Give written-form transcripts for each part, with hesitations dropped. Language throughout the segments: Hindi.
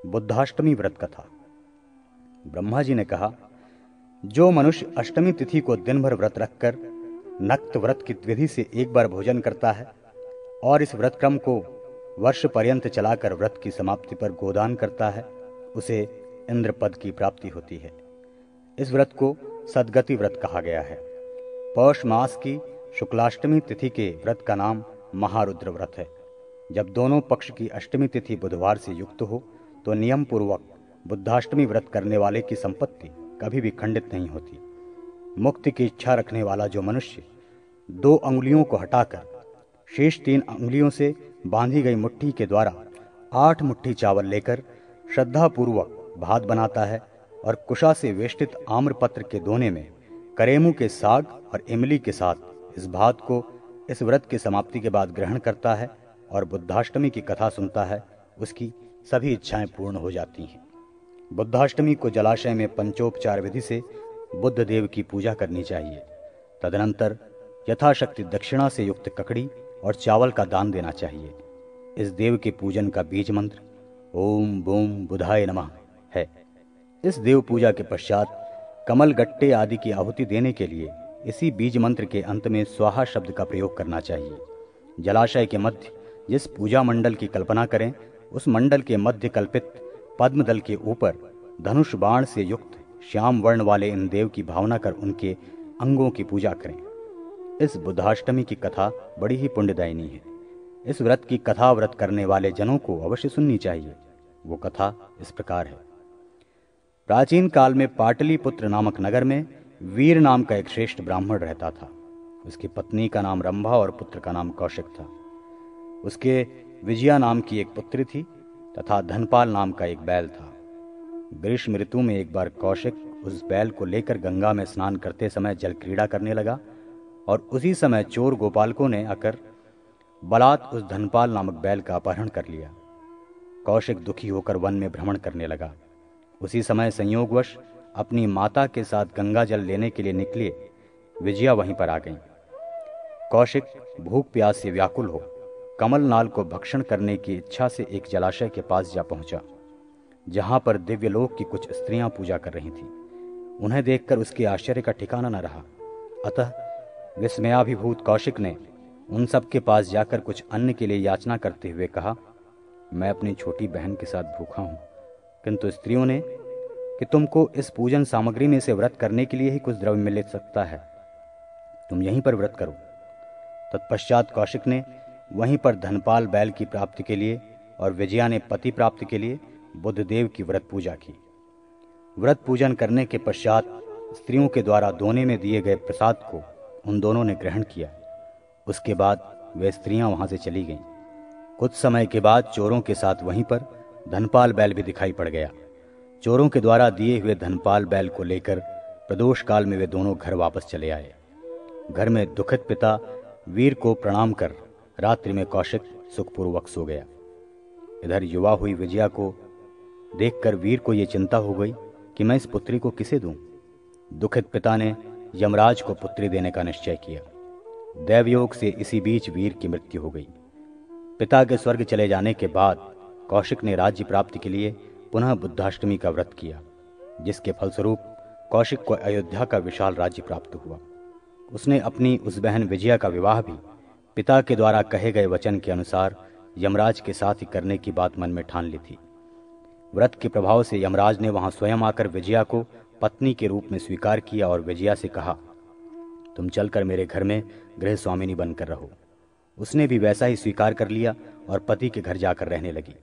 बुद्धाष्टमी व्रत कथा। ब्रह्मा जी ने कहा, जो मनुष्य अष्टमी तिथि को दिन भर व्रत रखकर नक्त व्रत की विधि से एक बार भोजन करता है और इस व्रत क्रम को वर्ष पर्यंत चलाकर व्रत की समाप्ति पर गोदान करता है, उसे इंद्र पद की प्राप्ति होती है। इस व्रत को सद्गति व्रत कहा गया है। पौष मास की शुक्लाष्टमी तिथि के व्रत का नाम महारुद्र व्रत है। जब दोनों पक्ष की अष्टमी तिथि बुधवार से युक्त हो तो नियम पूर्वक बुद्धाष्टमी व्रत करने वाले की संपत्ति कभी भी खंडित नहीं होती। मुक्ति की इच्छा रखने वाला जो मनुष्य 2 अंगुलियों को हटाकर शेष 3 अंगुलियों से बांधी गई मुट्ठी के द्वारा 8 मुट्ठी चावल लेकर श्रद्धापूर्वक भात बनाता है और कुशा से वेष्टित आम्रपत्र के दोने में करेमू के साग और इमली के साथ इस भात को इस व्रत की समाप्ति के बाद ग्रहण करता है और बुद्धाष्टमी की कथा सुनता है, उसकी सभी इच्छाएं पूर्ण हो जाती हैं। बुद्धाष्टमी को जलाशय में पंचोपचार विधि से बुद्ध देव की पूजा करनी चाहिए। तदनंतर यथाशक्ति दक्षिणा से युक्त ककड़ी और चावल का दान देना चाहिए। इस देव के पूजन का बीज मंत्र ओम बोम बुधाय नमः है। इस देव पूजा के पश्चात कमल गट्टे आदि की आहुति देने के लिए इसी बीज मंत्र के अंत में स्वाहा शब्द का प्रयोग करना चाहिए। जलाशय के मध्य जिस पूजा मंडल की कल्पना करें, उस मंडल के मध्य कल्पित पद्मदल के ऊपर धनुष बाण से युक्त श्याम वर्ण वाले इन देव की भावना कर उनके अंगों की पूजा करें। इस बुद्धाष्टमी की कथा बड़ी ही पुण्यदायिनी है। इस व्रत की कथा व्रत करने वाले जनों को अवश्य सुननी चाहिए। वो कथा इस प्रकार है। प्राचीन काल में पाटलिपुत्र नामक नगर में वीर नाम का एक श्रेष्ठ ब्राह्मण रहता था। उसकी पत्नी का नाम रंभा और पुत्र का नाम कौशिक था। उसके विजया नाम की एक पुत्री थी तथा धनपाल नाम का एक बैल था। ग्रीष्म ऋतु में एक बार कौशिक उस बैल को लेकर गंगा में स्नान करते समय जल क्रीड़ा करने लगा और उसी समय चोर गोपालकों ने आकर बलात् उस धनपाल नामक बैल का अपहरण कर लिया। कौशिक दुखी होकर वन में भ्रमण करने लगा। उसी समय संयोगवश अपनी माता के साथ गंगा जल लेने के लिए निकले विजया वहीं पर आ गई। कौशिक भूख प्यास से व्याकुल हो कमल नाल को भक्षण करने की इच्छा से एक जलाशय के पास जा पहुंचा, जहां पर दिव्यलोक की कुछ स्त्रियां पूजा कर रही थीं। उन्हें देखकर उसके आश्चर्य का ठिकाना न रहा। अतः विस्मयाभिभूत कौशिक ने उन सब के पास जाकर कुछ अन्न के लिए याचना करते हुए कहा, मैं अपनी छोटी बहन के साथ भूखा हूं, किंतु स्त्रियों ने कि तुमको इस पूजन सामग्री में से व्रत करने के लिए ही कुछ द्रव्य मिल सकता है, तुम यहीं पर व्रत करो। तत्पश्चात कौशिक ने वहीं पर धनपाल बैल की प्राप्ति के लिए और विजया ने पति प्राप्ति के लिए बुद्ध देव की व्रत पूजा की। व्रत पूजन करने के पश्चात स्त्रियों के द्वारा दोने में दिए गए प्रसाद को उन दोनों ने ग्रहण किया। उसके बाद वे स्त्रियां वहां से चली गईं। कुछ समय के बाद चोरों के साथ वहीं पर धनपाल बैल भी दिखाई पड़ गया। चोरों के द्वारा दिए हुए धनपाल बैल को लेकर प्रदोष काल में वे दोनों घर वापस चले आए। घर में दुखित पिता वीर को प्रणाम कर रात्रि में कौशिक सुखपूर्वक सो गया। इधर युवा हुई विजया को देखकर वीर को ये चिंता हो गई कि मैं इस पुत्री को किसे दूं। दुखित पिता ने यमराज को पुत्री देने का निश्चय किया। दैवयोग से इसी बीच वीर की मृत्यु हो गई। पिता के स्वर्ग चले जाने के बाद कौशिक ने राज्य प्राप्ति के लिए पुनः बुद्धाष्टमी का व्रत किया, जिसके फलस्वरूप कौशिक को अयोध्या का विशाल राज्य प्राप्त हुआ। उसने अपनी उस बहन विजया का विवाह भी पिता के द्वारा कहे गए वचन के अनुसार यमराज के साथ ही करने की बात मन में ठान ली थी। व्रत के प्रभाव से यमराज ने वहां स्वयं आकर विजया को पत्नी के रूप में स्वीकार किया और विजया से कहा, तुम चलकर मेरे घर में गृह स्वामिनी बनकर रहो। उसने भी वैसा ही स्वीकार कर लिया और पति के घर जाकर रहने लगी।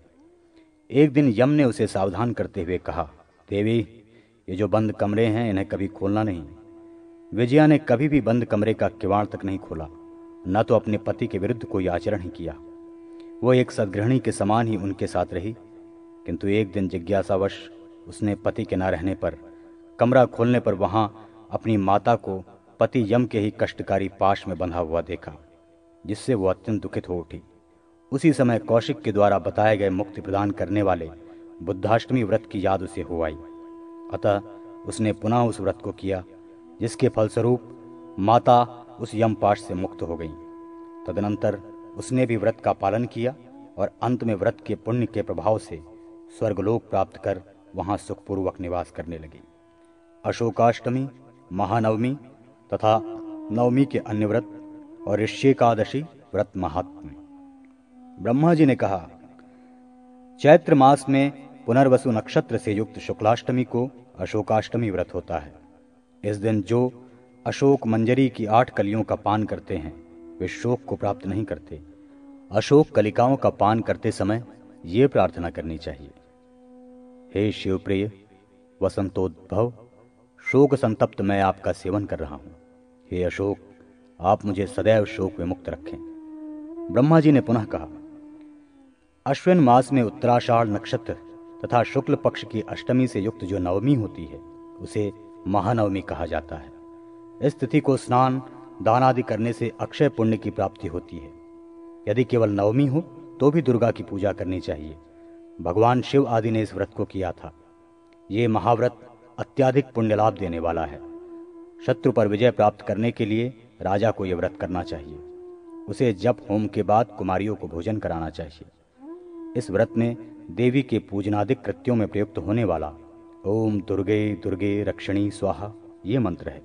एक दिन यम ने उसे सावधान करते हुए कहा, देवी, ये जो बंद कमरे हैं इन्हें कभी खोलना नहीं। विजया ने कभी भी बंद कमरे का किवाड़ तक नहीं खोला, न तो अपने पति के विरुद्ध कोई आचरण ही किया। वो एक सद्गृहिणी के समान ही उनके साथ रही। किंतु एक दिन जिज्ञासावश उसने पति के न रहने पर कमरा खोलने पर वहां अपनी माता को पति यम के ही कष्टकारी पाश में बंधा हुआ देखा, जिससे वो अत्यंत दुखित हो उठी। उसी समय कौशिक के द्वारा बताए गए मुक्ति प्रदान करने वाले बुद्धाष्टमी व्रत की याद उसे हो आई। अतः उसने पुनः उस व्रत को किया, जिसके फलस्वरूप माता उस यमपाश से मुक्त हो गई। तदनंतर उसने भी व्रत का पालन किया और अंत में व्रत के पुण्य के प्रभाव से स्वर्गलोक प्राप्त कर वहां सुखपूर्वक निवास करने लगी। अशोकाष्टमी, महानवमी तथा नवमी के अन्य व्रत और ऋष्येकादशी व्रत महात्म्य। ब्रह्मा जी ने कहा, चैत्र मास में पुनर्वसु नक्षत्र से युक्त शुक्लाष्टमी को अशोकाष्टमी व्रत होता है। इस दिन जो अशोक मंजरी की 8 कलियों का पान करते हैं वे शोक को प्राप्त नहीं करते। अशोक कलिकाओं का पान करते समय ये प्रार्थना करनी चाहिए, हे शिवप्रिय वसंतोद्भव, शोक संतप्त मैं आपका सेवन कर रहा हूं। हे अशोक, आप मुझे सदैव शोक विमुक्त रखें। ब्रह्मा जी ने पुनः कहा, अश्विन मास में उत्तराषाढ़ नक्षत्र तथा शुक्ल पक्ष की अष्टमी से युक्त जो नवमी होती है उसे महानवमी कहा जाता है। इस तिथि को स्नान दान आदि करने से अक्षय पुण्य की प्राप्ति होती है। यदि केवल नवमी हो तो भी दुर्गा की पूजा करनी चाहिए। भगवान शिव आदि ने इस व्रत को किया था। ये महाव्रत अत्याधिक पुण्य लाभ देने वाला है। शत्रु पर विजय प्राप्त करने के लिए राजा को यह व्रत करना चाहिए। उसे जप होम के बाद कुमारियों को भोजन कराना चाहिए। इस व्रत में देवी के पूजनादिक कृत्यों में प्रयुक्त होने वाला ओम दुर्गे दुर्गे रक्षणी स्वाहा ये मंत्र है।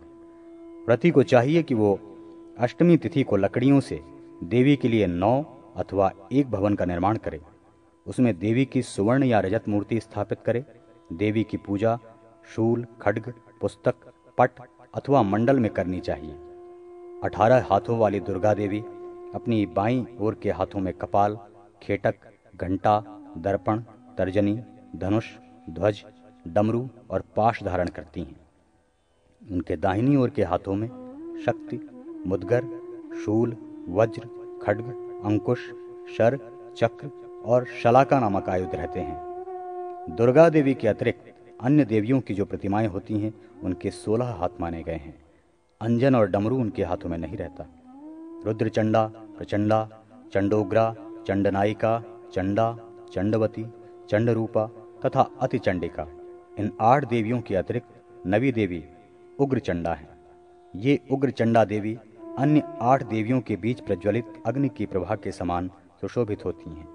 व्रती को चाहिए कि वो अष्टमी तिथि को लकड़ियों से देवी के लिए 9 अथवा 1 भवन का निर्माण करे। उसमें देवी की सुवर्ण या रजत मूर्ति स्थापित करे। देवी की पूजा शूल, खड्ग, पुस्तक, पट अथवा मंडल में करनी चाहिए। 18 हाथों वाली दुर्गा देवी अपनी बाईं ओर के हाथों में कपाल, खेटक, घंटा, दर्पण, तर्जनी, धनुष, ध्वज, डमरू और पाश धारण करती हैं। उनके दाहिनी ओर के हाथों में शक्ति, मुद्गर, शूल, वज्र, खड्ग, अंकुश, शर, चक्र और शलाका नामक आयुध रहते हैं। दुर्गा देवी के अतिरिक्त अन्य देवियों की जो प्रतिमाएं होती हैं उनके 16 हाथ माने गए हैं। अंजन और डमरू उनके हाथों में नहीं रहता। रुद्रचंडा, प्रचंडा, चंडोग्रा, चंडनायिका, चंडा, चंडवती, चंडरूपा तथा अतिचंडिका, इन 8 देवियों के अतिरिक्त 9वीं देवी उग्रचंडा है। ये उग्रचंडा देवी अन्य 8 देवियों के बीच प्रज्वलित अग्नि की प्रभा के समान सुशोभित होती हैं।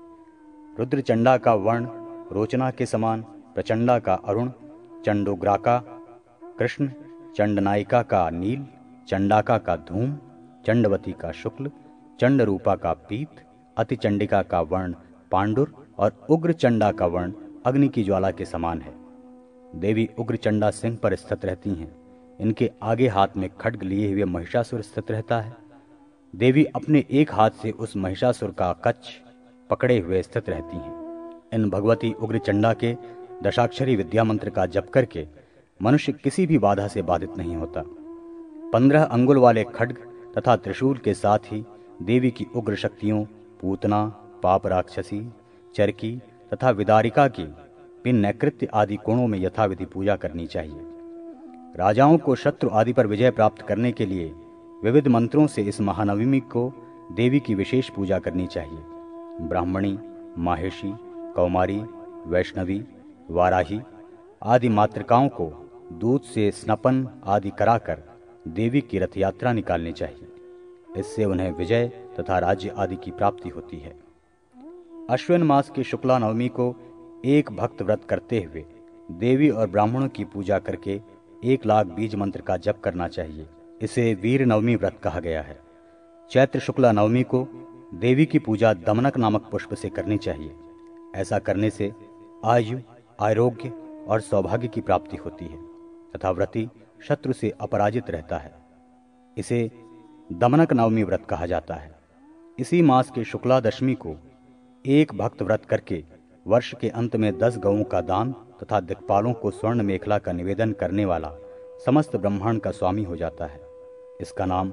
रुद्रचंडा का वर्ण रोचना के समान, प्रचंडा का अरुण, चंडोग्राका कृष्ण, चंडनायिका का नील, चंडाका का धूम, चंडवती का शुक्ल, चंडरूपा का पीत, अतिचंडिका का वर्ण पांडुर और उग्रचंडा का वर्ण अग्नि की ज्वाला के समान है। देवी उग्रचंडा सिंह पर स्थित रहती हैं। इनके आगे हाथ में खड्ग लिए हुए महिषासुर स्थित रहता है। देवी अपने एक हाथ से उस महिषासुर का कच्छ पकड़े हुए स्थित रहती हैं। इन भगवती उग्रचंडा के दशाक्षरी विद्या मंत्र का जप करके मनुष्य किसी भी बाधा से बाधित नहीं होता। 15 अंगुल वाले खड्ग तथा त्रिशूल के साथ ही देवी की उग्र शक्तियों पूतना, पाप राक्षसी, चरकी तथा विदारिका की पिन नैकृत्य आदि कोणों में यथाविधि पूजा करनी चाहिए। राजाओं को शत्रु आदि पर विजय प्राप्त करने के लिए विविध मंत्रों से इस महानवमी को देवी की विशेष पूजा करनी चाहिए। ब्राह्मणी, माहेशी, कौमारी, वैष्णवी, वाराही आदि मातृकाओं को दूध से स्नपन आदि कराकर देवी की रथ यात्रा निकालनी चाहिए। इससे उन्हें विजय तथा राज्य आदि की प्राप्ति होती है। अश्विन मास की शुक्ला नवमी को एक भक्त व्रत करते हुए देवी और ब्राह्मणों की पूजा करके 1 लाख बीज मंत्र का जप करना चाहिए। इसे वीर नवमी व्रत कहा गया है। चैत्र शुक्ला नवमी को देवी की पूजा दमनक नामक पुष्प से करनी चाहिए। ऐसा करने से आयु, आरोग्य और सौभाग्य की प्राप्ति होती है तथा व्रती शत्रु से अपराजित रहता है। इसे दमनक नवमी व्रत कहा जाता है। इसी मास के शुक्ला दशमी को एक भक्त व्रत करके वर्ष के अंत में 10 गौओं का दान तथा दिक्पालों को स्वर्ण मेखला का निवेदन करने वाला समस्त ब्रह्मांड का स्वामी हो जाता है। इसका नाम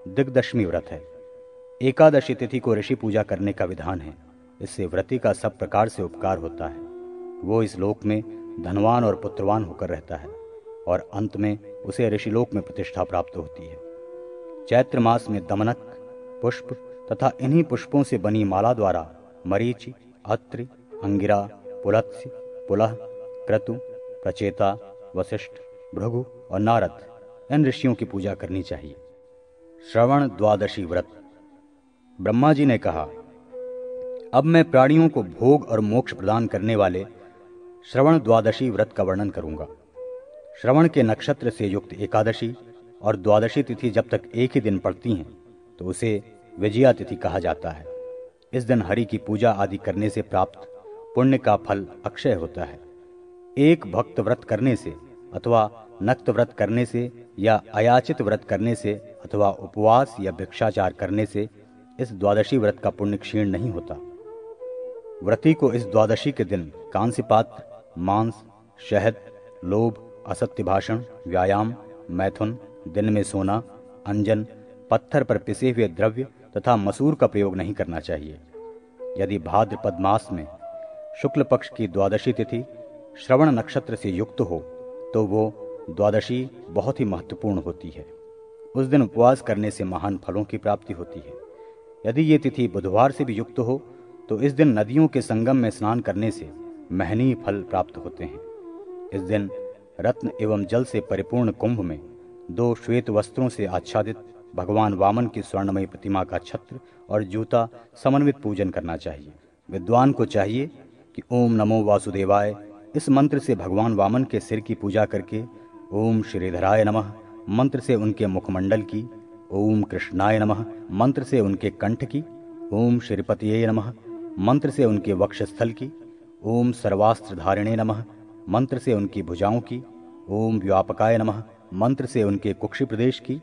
दिग्दशमी व्रत है। एकादशी तिथि को ऋषि पूजा करने का विधान है। इससे व्रती का सब प्रकार से उपकार होता है। वो इस लोक में धनवान और पुत्रवान होकर रहता है और अंत में उसे ऋषिलोक में प्रतिष्ठा प्राप्त होती है। चैत्र मास में दमनक पुष्प तथा इन्हीं पुष्पों से बनी माला द्वारा मरीचि, अत्रि, अंगिरा, पुलत्स्य, पुलह, क्रतु, प्रचेता, वशिष्ठ, भृगु और नारद इन ऋषियों की पूजा करनी चाहिए। श्रवण द्वादशी व्रत। ब्रह्मा जी ने कहा, अब मैं प्राणियों को भोग और मोक्ष प्रदान करने वाले श्रवण द्वादशी व्रत का वर्णन करूंगा। श्रवण के नक्षत्र से युक्त एकादशी और द्वादशी तिथि जब तक एक ही दिन पड़ती हैं तो उसे विजया तिथि कहा जाता है। इस दिन हरि की पूजा आदि करने से प्राप्त पुण्य का फल अक्षय होता है। एक भक्त व्रत करने से अथवा नक्त व्रत करने से या अयाचित व्रत करने से अथवा उपवास या भिक्षाचार करने से इस द्वादशी व्रत का पुण्य क्षीण नहीं होता। व्रती को इस द्वादशी के दिन कांस्य पात्र, मांस, शहद, लोभ, असत्य भाषण, व्यायाम, मैथुन, दिन में सोना, अंजन, पत्थर पर पिसे हुए द्रव्य तथा मसूर का प्रयोग नहीं करना चाहिए। यदि भाद्रपद मास में शुक्ल पक्ष की द्वादशी तिथि श्रवण नक्षत्र से युक्त हो तो वो द्वादशी बहुत ही महत्वपूर्ण होती है। उस दिन उपवास करने से महान फलों की प्राप्ति होती है। यदि ये तिथि बुधवार से भी युक्त हो तो इस दिन नदियों के संगम में स्नान करने से महनीय फल प्राप्त होते हैं। इस दिन रत्न एवं जल से परिपूर्ण कुंभ में 2 श्वेत वस्त्रों से आच्छादित भगवान वामन की स्वर्णमयी प्रतिमा का छत्र और जूता समन्वित पूजन करना चाहिए। विद्वान को चाहिए कि ओम नमो वासुदेवाय इस मंत्र से भगवान वामन के सिर की पूजा करके ओम श्रीधराय नमः मंत्र से उनके मुखमंडल की, ओम कृष्णाय नमः मंत्र से उनके कंठ की, ओम श्रीपतिये नमः मंत्र से उनके वक्षस्थल की, ओम सर्वास्त्रधारिणे नमः मंत्र से उनकी भुजाओं की, ओम व्यापकाय नमः मंत्र से उनके कुक्षि प्रदेश की,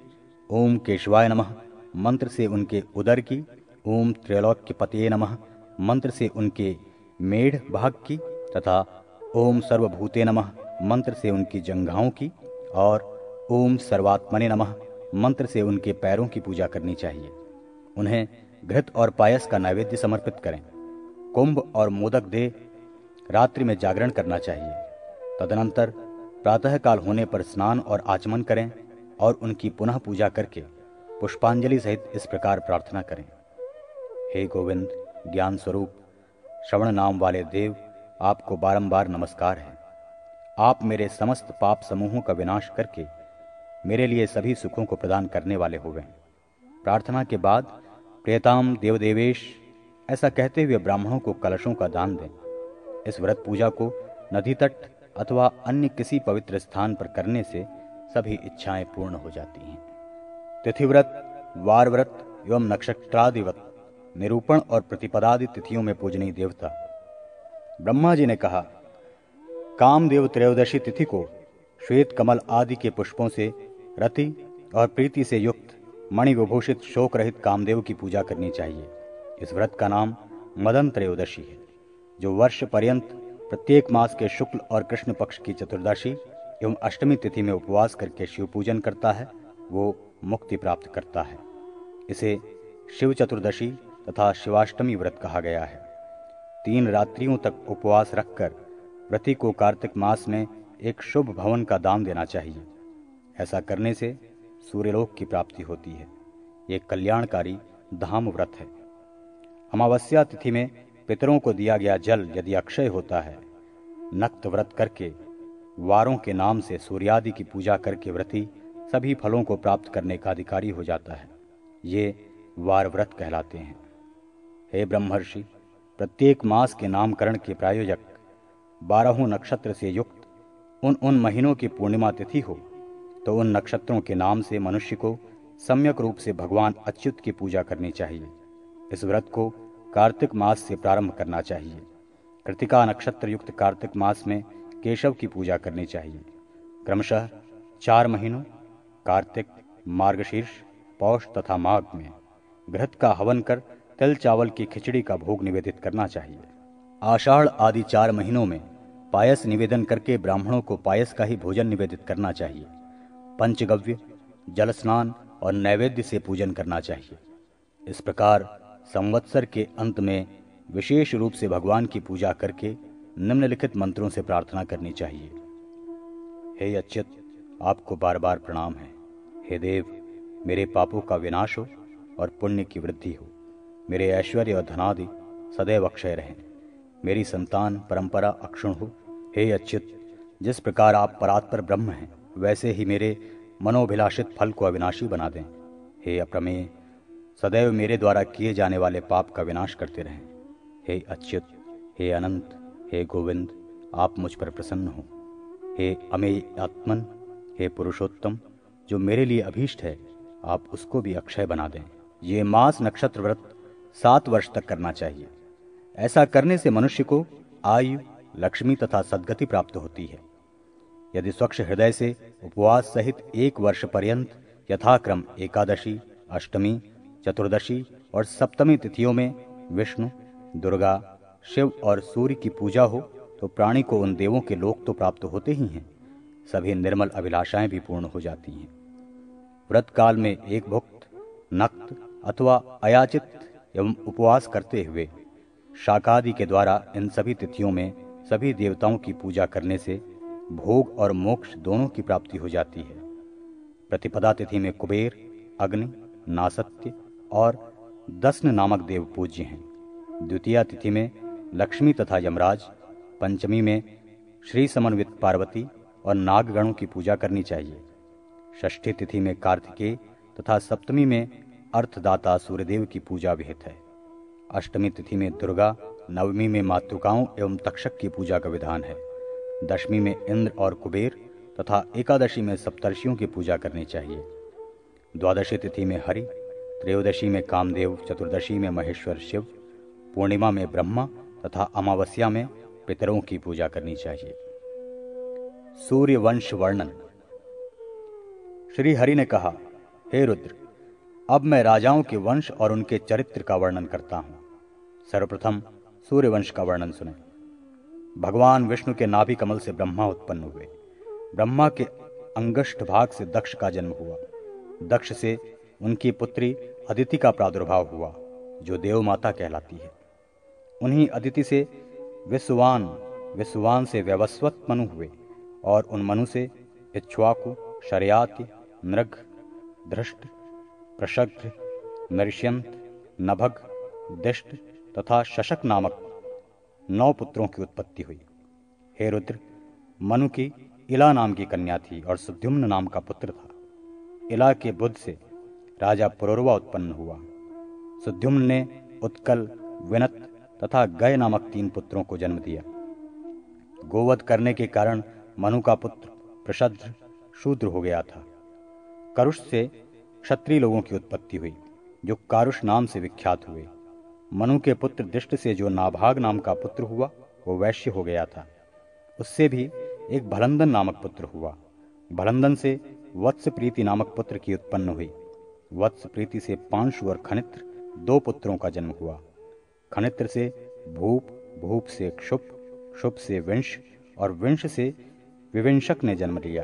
ओम केशवाय नमः मंत्र से उनके उदर की, ओम त्रैलोक्यपतये नमः मंत्र से उनके मेढ़ भाग की तथा ओम सर्वभूते नमः मंत्र से उनकी जंघाओं की और ओम सर्वात्मने नमः मंत्र से उनके पैरों की पूजा करनी चाहिए। उन्हें घृत और पायस का नैवेद्य समर्पित करें। कुंभ और मोदक दे रात्रि में जागरण करना चाहिए। तदनंतर प्रातःकाल होने पर स्नान और आचमन करें और उनकी पुनः पूजा करके पुष्पांजलि सहित इस प्रकार प्रार्थना करें। हे गोविंद ज्ञान स्वरूप श्रवण नाम वाले देव, आपको बारंबार नमस्कार है। आप मेरे समस्त पाप समूहों का विनाश करके मेरे लिए सभी सुखों को प्रदान करने वाले हुए हैं। प्रार्थना के बाद प्रियताम देवदेवेश ऐसा कहते हुए ब्राह्मणों को कलशों का दान दें। इस व्रत पूजा को नदी तट अथवा अन्य किसी पवित्र स्थान पर करने से सभी इच्छाएं पूर्ण हो जाती हैं। तिथिव्रत, वार व्रत एवं नक्षत्रादि व्रत निरूपण और प्रतिपदादि तिथियों में पूजनीय देवता। ब्रह्मा जी ने कहा, कामदेव त्रयोदशी तिथि को श्वेत कमल आदि के पुष्पों से रति और प्रीति से युक्त मणि विभूषित शोक रहित कामदेव की पूजा करनी चाहिए। इस व्रत का नाम मदन त्रयोदशी है। जो वर्ष पर्यंत प्रत्येक मास के शुक्ल और कृष्ण पक्ष की चतुर्दशी एवं अष्टमी तिथि में उपवास करके शिव पूजन करता है वो मुक्ति प्राप्त करता है। इसे शिव चतुर्दशी तथा शिवाष्टमी व्रत कहा गया है। 3 रात्रियों तक उपवास रखकर व्रती को कार्तिक मास में एक शुभ भवन का दान देना चाहिए। ऐसा करने से सूर्यलोक की प्राप्ति होती है। ये कल्याणकारी धाम व्रत है। अमावस्या तिथि में पितरों को दिया गया जल यदि अक्षय होता है, नक्त व्रत करके वारों के नाम से सूर्यादि की पूजा करके व्रती सभी फलों को प्राप्त करने का अधिकारी हो जाता है। ये वार व्रत कहलाते हैं। हे ब्रह्मर्षि, प्रत्येक मास के नामकरण के प्रायोजक 12 नक्षत्र से युक्त उन महीनों की पूर्णिमा तिथि हो तो उन नक्षत्रों के नाम से मनुष्य को सम्यक रूप से भगवान अच्युत की पूजा करनी चाहिए। इस व्रत को कार्तिक मास से प्रारंभ करना चाहिए। कृतिका नक्षत्र युक्त कार्तिक मास में केशव की पूजा करनी चाहिए। क्रमशः 4 महीनों कार्तिक, मार्गशीर्ष, पौष तथा माघ में घृत का हवन कर तिल चावल की खिचड़ी का भोग निवेदित करना चाहिए। आषाढ़ आदि 4 महीनों में पायस निवेदन करके ब्राह्मणों को पायस का ही भोजन निवेदित करना चाहिए। पंचगव्य, जल स्नान और नैवेद्य से पूजन करना चाहिए। इस प्रकार संवत्सर के अंत में विशेष रूप से भगवान की पूजा करके निम्नलिखित मंत्रों से प्रार्थना करनी चाहिए। हे अच्युत, आपको बार बार प्रणाम है। हे देव, मेरे पापों का विनाश हो और पुण्य की वृद्धि हो। मेरे ऐश्वर्य और धनादि सदैव अक्षय रहें। मेरी संतान परंपरा अक्षुण हो। हे अच्युत, जिस प्रकार आप परात्पर ब्रह्म हैं वैसे ही मेरे मनोभिलाषित फल को अविनाशी बना दें। हे अप्रमेय, सदैव मेरे द्वारा किए जाने वाले पाप का विनाश करते रहें। हे अच्युत, हे अनंत, हे गोविंद, आप मुझ पर प्रसन्न हो। हे अमेय आत्मन, हे पुरुषोत्तम, जो मेरे लिए अभीष्ट है आप उसको भी अक्षय बना दें। ये मास नक्षत्र व्रत 7 वर्ष तक करना चाहिए। ऐसा करने से मनुष्य को आयु, लक्ष्मी तथा सद्गति प्राप्त होती है। यदि स्वच्छ हृदय से उपवास सहित 1 वर्ष पर्यंत यथाक्रम एकादशी, अष्टमी, चतुर्दशी और सप्तमी तिथियों में विष्णु, दुर्गा, शिव और सूर्य की पूजा हो तो प्राणी को उन देवों के लोक तो प्राप्त होते ही हैं, सभी निर्मल अभिलाषाएं भी पूर्ण हो जाती हैं। व्रत काल में एक भुक्त, नक्त अथवा अयाचित एवं उपवास करते हुए शाकादि के द्वारा इन सभी तिथियों में सभी देवताओं की पूजा करने से भोग और मोक्ष दोनों की प्राप्ति हो जाती है। प्रतिपदा तिथि में कुबेर, अग्नि, नासत्य और दस्न नामक देव पूज्य हैं। द्वितीया तिथि में लक्ष्मी तथा यमराज, पंचमी में श्री समन्वित पार्वती और नागगणों की पूजा करनी चाहिए। षष्ठी तिथि में कार्तिकेय तथा सप्तमी में अर्थदाता सूर्यदेव की पूजा विहित है। अष्टमी तिथि में दुर्गा, नवमी में मातृकाओं एवं तक्षक की पूजा का विधान है। दशमी में इंद्र और कुबेर तथा एकादशी में सप्तर्षियों की पूजा करनी चाहिए। द्वादशी तिथि में हरि, त्रयोदशी में कामदेव, चतुर्दशी में महेश्वर शिव, पूर्णिमा में ब्रह्मा तथा अमावस्या में पितरों की पूजा करनी चाहिए। सूर्य वंश वर्णन। श्री हरि ने कहा, हे रुद्र, अब मैं राजाओं के वंश और उनके चरित्र का वर्णन करता हूं। सर्वप्रथम सूर्यवंश का वर्णन सुने। भगवान विष्णु के नाभि कमल से ब्रह्मा उत्पन्न हुए। ब्रह्मा के अंगष्ठ भाग से दक्ष का जन्म हुआ। दक्ष से उनकी पुत्री अदिति का प्रादुर्भाव हुआ, जो देव माता कहलाती है। उन्हीं अदिति से विश्वान, विश्वान से व्यवस्वत मनु हुए और उन मनु से इक्ष्वाकु, शर्याति, नृग, धृष्ट, प्रशग्र, नरिष्यंत, नभग, दिष्ट तथा शशक नामक 9 पुत्रों की उत्पत्ति हुई। हे रुद्र, मनु की इला नाम की कन्या थी और सुद्युम्न नाम का पुत्र था। इला के बुध से राजा पुरुरवा उत्पन्न हुआ। सुद्युम्न ने उत्कल, विनत तथा गय नामक 3 पुत्रों को जन्म दिया। गोवध करने के कारण मनु का पुत्र प्रशद्र शूद्र हो गया था। करुष से क्षत्रिय लोगों की उत्पत्ति हुई, जो कारुष नाम से विख्यात हुए। मनु के पुत्र दिष्ट से जो नाभाग नाम का पुत्र हुआ, वो वैश्य हो गया था। उससे भी एक भलंदन नामक पुत्र हुआ। भलंदन से वत्स प्रीति नामक पुत्र की उत्पन्न हुई। वत्स प्रीति से पांशु और खनित्र 2 पुत्रों का जन्म हुआ। खनित्र से भूप, भूप से क्षुप, क्षुप से विंश और विंश से विविंशक ने जन्म लिया।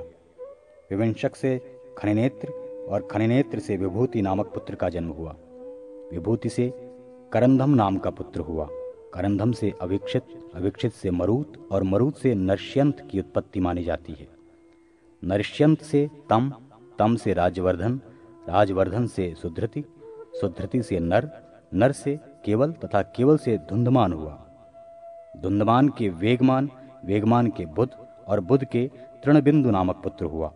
विविंशक से खनिनेत्र और खनिनेत्र से विभूति नामक पुत्र का जन्म हुआ। विभूति से करंधम नाम का पुत्र हुआ। करंधम से अविक्षित, अविक्षित से मरुत और मरुत से नरष्यंत की उत्पत्ति मानी जाती है। नरष्यंत से तम, तम से राजवर्धन, राजवर्धन से सुधृति, सुधृति से नर, नर से केवल तथा केवल से धुंधमान हुआ। धुंधमान के वेगमान, वेगमान के बुध और बुध के तृणबिंदु नामक पुत्र हुआ।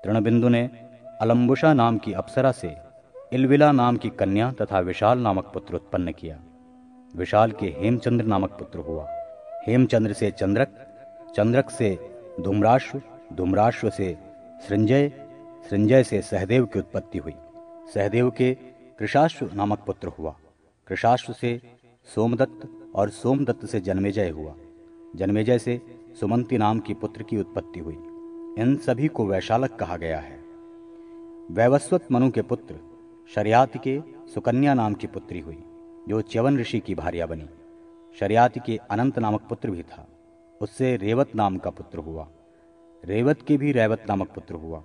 तृणबिंदु ने अलम्बुषा नाम की अप्सरा से इलविला नाम की कन्या तथा विशाल नामक पुत्र उत्पन्न किया। विशाल के हेमचंद्र नामक पुत्र हुआ। हेमचंद्र से चंद्रक, चंद्रक से धूम्राश्व, धूम्राश्व से सृंजय, सृंजय से सहदेव की उत्पत्ति हुई। सहदेव के कृशाश्व नामक पुत्र हुआ। कृशाश्व से सोमदत्त और सोमदत्त से जन्मेजय हुआ। जन्मेजय से सुमंती नाम की पुत्र की उत्पत्ति हुई। इन सभी को वैशालक कहा गया है। वैवस्वत मनु के पुत्र शर्याति के सुकन्या नाम की पुत्री हुई, जो च्यवन ऋषि की भार्या बनी। शर्याति के अनंत नामक पुत्र भी था। उससे रेवत नाम का पुत्र हुआ। रेवत के भी रैवत नामक पुत्र हुआ।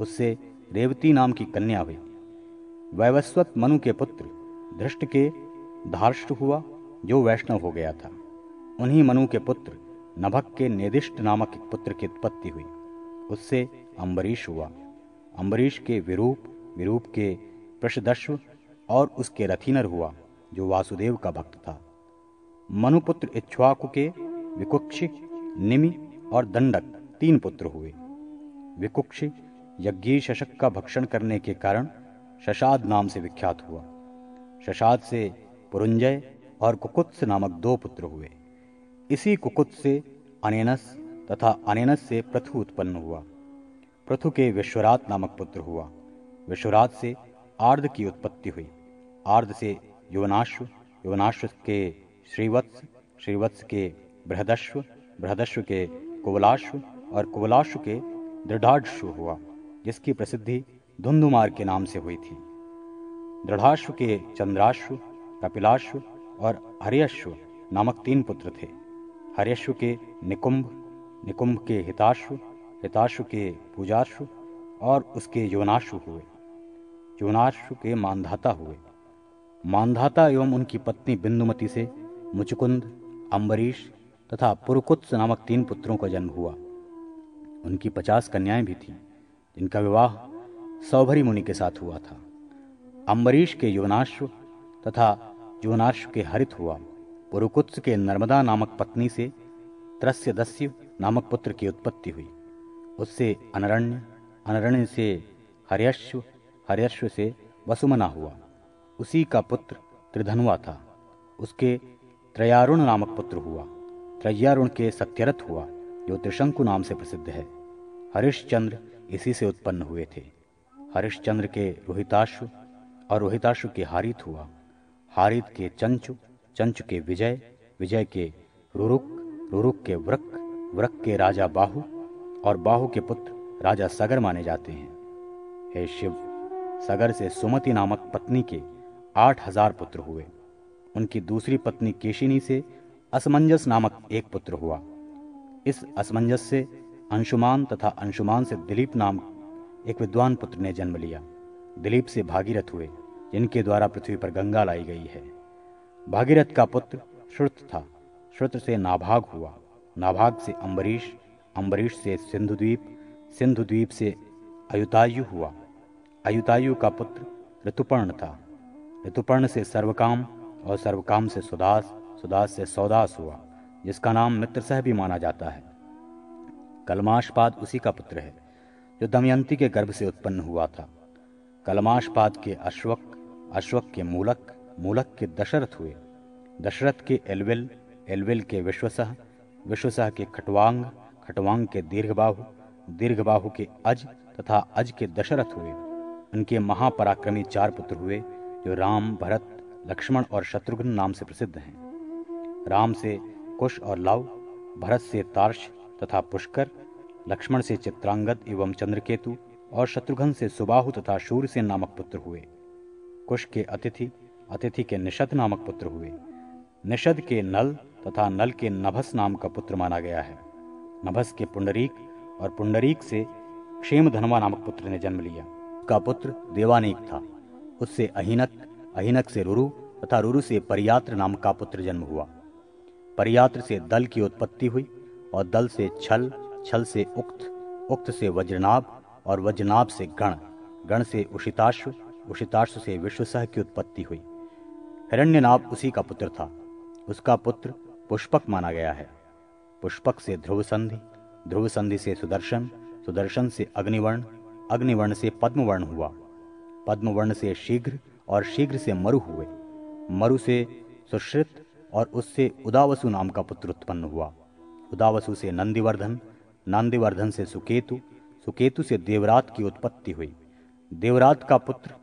उससे रेवती नाम की कन्या हुई। वैवस्वत मनु के पुत्र धृष्ट के धार्ष्ट हुआ, जो वैष्णव हो गया था। उन्हीं मनु के पुत्र नभक के नेदिष्ट नामक एक पुत्र की उत्पत्ति हुई। उससे अम्बरीश हुआ। अम्बरीश के विरूप, विरूप के प्रषदश्व और उसके रथिनर हुआ, जो वासुदेव का भक्त था। मनुपुत्र इक्ष्वाकु के विकुक्षि, निमि और दंडक 3 पुत्र हुए। विकुक्षि यज्ञी शशक का भक्षण करने के कारण शशाद नाम से विख्यात हुआ। शशाद से पुरुंजय और कुकुत्स नामक 2 पुत्र हुए। इसी कुकुत्स से अनेनस तथा अनेनस से पृथु उत्पन्न हुआ। पृथु के विश्वरात नामक पुत्र हुआ। विश्वरात से आर्द की उत्पत्ति हुई। आर्द से युवनाश्व, युवनाश्व के श्रीवत्स, श्रीवत्स के बृहदश्व, बृहदश्व के कुवलाश्व और कुवलाश्व के दृढ़ाश्व हुआ, जिसकी प्रसिद्धि धुंधुमार के नाम से हुई थी। दृढ़ाश्व के चंद्राश्व, कपिलाश्व और हर्यश्व नामक 3 पुत्र थे। हर्यश्व के निकुंभ, निकुंभ के हिताश्व, हिताश्व के पूजाश्व और उसके युवनाश्व हुए। युवनाश्व के मानधाता हुए। मानधाता एवं उनकी पत्नी बिंदुमती से मुचुकुंद, अम्बरीश तथा पुरुकुत्स नामक 3 पुत्रों का जन्म हुआ। उनकी 50 कन्याएं भी थीं, जिनका विवाह सौभरी मुनि के साथ हुआ था। अम्बरीश के युवनाश्व तथा युवनाश्व के हरित हुआ। पुरुकुत्स के नर्मदा नामक पत्नी से त्रस्यदस्य नामक पुत्र की उत्पत्ति हुई। उससे अनरण्य, अनरण्य से हर्यश्व, हर्यश्व से वसुमना हुआ। उसी का पुत्र त्रिधनुआ था। उसके त्रयारुण नामक पुत्र हुआ। त्रयारुण के सत्यरथ हुआ, जो त्रिशंकु नाम से प्रसिद्ध है। हरिश्चंद्र इसी से उत्पन्न हुए थे। हरिश्चंद्र के रोहिताश्व और रोहिताश्व के हारित हुआ। हारित के चंचु, चंचु के विजय, विजय के रुरुक, रुरुक के वृक, वृक के राजा बाहु और बाहु के पुत्र राजा सगर माने जाते हैं। हे शिव, सगर से सुमति नामक पत्नी के 8000 पुत्र हुए। उनकी दूसरी पत्नी केशिनी से असमंजस नामक एक पुत्र हुआ। इस असमंजस से अंशुमान तथा अंशुमान से दिलीप नाम एक विद्वान पुत्र ने जन्म लिया। दिलीप से भागीरथ हुए, जिनके द्वारा पृथ्वी पर गंगा लाई गई है। भागीरथ का पुत्र श्रुत था। श्रुत से नाभाग हुआ। नाभाग से अम्बरीश, अम्बरीश से सिंधुद्वीप, सिंधुद्वीप से अयुतायु हुआ। अयुतायु का पुत्र ऋतुपर्ण था। ऋतुपर्ण से सर्वकाम और सर्वकाम से सुदास, सुदास से सौदास हुआ, जिसका नाम मित्रसह भी माना जाता है। कलमाशपाद उसी का पुत्र है, जो दमयंती के गर्भ से उत्पन्न हुआ था। कलमाशपाद के अश्वक, अश्वक के मूलक, मूलक के दशरथ हुए। दशरथ के एलविल, एलविल के विश्वसह, विश्वसह के खटवांग, खटवांग के दीर्घबाहु, दीर्घबाहु के अज तथा अज के दशरथ हुए। उनके महापराक्रमी 4 पुत्र हुए, जो राम, भरत, लक्ष्मण और शत्रुघ्न नाम से प्रसिद्ध हैं। राम से कुश और लव, भरत से तार्श तथा पुष्कर, लक्ष्मण से चित्रांगद एवं चंद्रकेतु और शत्रुघ्न से सुबाहु तथा शूरसेन नामक पुत्र हुए। कुश के अतिथि, अतिथि के निषद नामक पुत्र हुए। निषद के नल तथा नल के नभस नाम का पुत्र माना गया है। नभस के पुंडरीक और पुंडरीक से क्षेमधनवा नामक पुत्र ने जन्म लिया। का पुत्र देवानीक था। उससे अहिनक, अहिनक से रुरु तथा रुरु से परियात्र नाम का पुत्र जन्म हुआ। परियात्र से दल की उत्पत्ति हुई और दल से छल, छल से उक्त, उक्त से वज्रनाभ और वज्रनाभ से गण, गण से उशिताश्व, उशिताश्व से विश्वसह की उत्पत्ति हुई। हिरण्यनाभ उसी का पुत्र था। उसका पुत्र पुष्पक माना गया है। पुष्पक से ध्रुव संधि, ध्रुव संधि से सुदर्शन, सुदर्शन से अग्निवर्ण, अग्निवर्ण से पद्मवर्ण हुआ। पद्मवर्ण से शीघ्र और शीघ्र से मरु हुए। मरु से सुश्रित और उससे उदावसु नाम का पुत्र उत्पन्न हुआ। उदावसु से नंदिवर्धन, नंदिवर्धन से सुकेतु, सुकेतु से देवरात की उत्पत्ति हुई। देवरात का पुत्र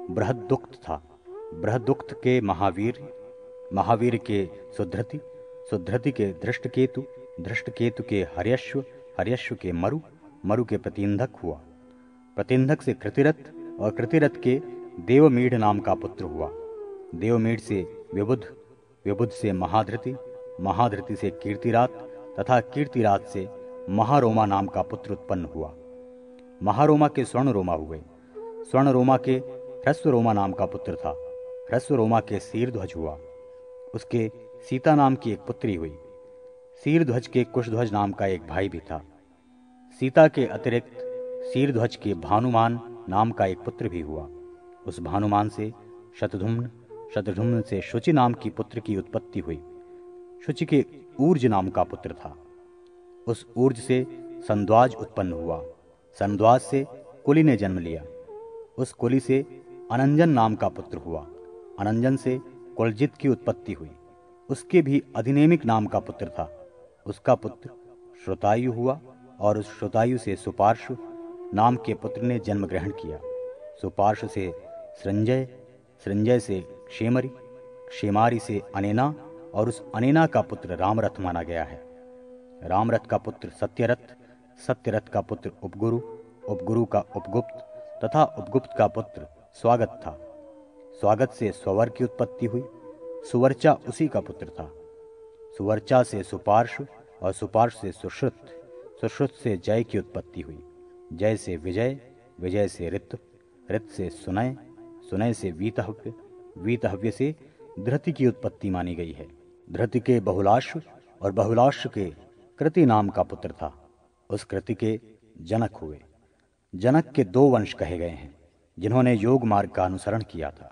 बृहदुक्त था। बृहदुक्त के महावीर, महावीर के सुधृति, सुधृति के धृष्टकेतु, धृष्टकेतु के हर्यश्व, हर्यश्व के मरु, मरु के प्रतिंधक हुआ। प्रतिंधक से कृतिरथ और कृतिरथ के देवमीढ़ नाम का पुत्र हुआ। देवमीढ़ से विबुध, विबुध से महाधृति, महाधृति से कीर्तिरात तथा कीर्तिरात से महारोमा नाम का पुत्र उत्पन्न हुआ। महारोमा के स्वर्णरोमा हुए। स्वर्णरोमा के ह्रस्वरोमा नाम का पुत्र था। ह्रस्वरोमा के शीरध्वज हुआ। उसके सीता नाम की एक पुत्री हुई। शीरध्वज के कुशध्वज नाम का एक भाई भी था। सीता के अतिरिक्त शीरध्वज के भानुमान नाम का एक पुत्र भी हुआ। उस भानुमान से शतधुम्न, शतधुम्न से शुचि नाम की पुत्र की उत्पत्ति हुई। शुचि के ऊर्ज नाम का पुत्र था। उस ऊर्ज से संद्वाज उत्पन्न हुआ। संद्वाज से कुली ने जन्म लिया। उस कुली से अनंजन नाम का पुत्र हुआ। अनंजन से कुलजित की उत्पत्ति हुई। उसके भी अधिनेमिक नाम का पुत्र था। उसका पुत्र श्रुतायु हुआ और उस श्रुतायु से सुपार्श्व नाम के पुत्र ने जन्म ग्रहण किया। सुपार्श्व से संजय, संजय से क्षेमरी, क्षेमारी से अनेना और उस अनेना का पुत्र रामरथ माना गया है। रामरथ का पुत्र सत्यरथ, सत्यरथ का पुत्र उपगुरु, उपगुरु का उपगुप्त तथा उपगुप्त का पुत्र स्वागत था। स्वागत से स्ववर की उत्पत्ति हुई। सुवर्चा उसी का पुत्र था। सुवर्चा से सुपार्श्व और सुपार्श्व से सुश्रुत, सुश्रुत से जय की उत्पत्ति हुई। जय से विजय, विजय से ऋत, ऋत से सुनय, सुनय से वीतहव्य, वीतहव्य से धृति की उत्पत्ति मानी गई है। धृति के बहुलाश्व और बहुलाश्व के कृति नाम का पुत्र था। उस कृति के जनक हुए। जनक के 2 वंश कहे गए हैं जिन्होंने योग मार्ग का अनुसरण किया था।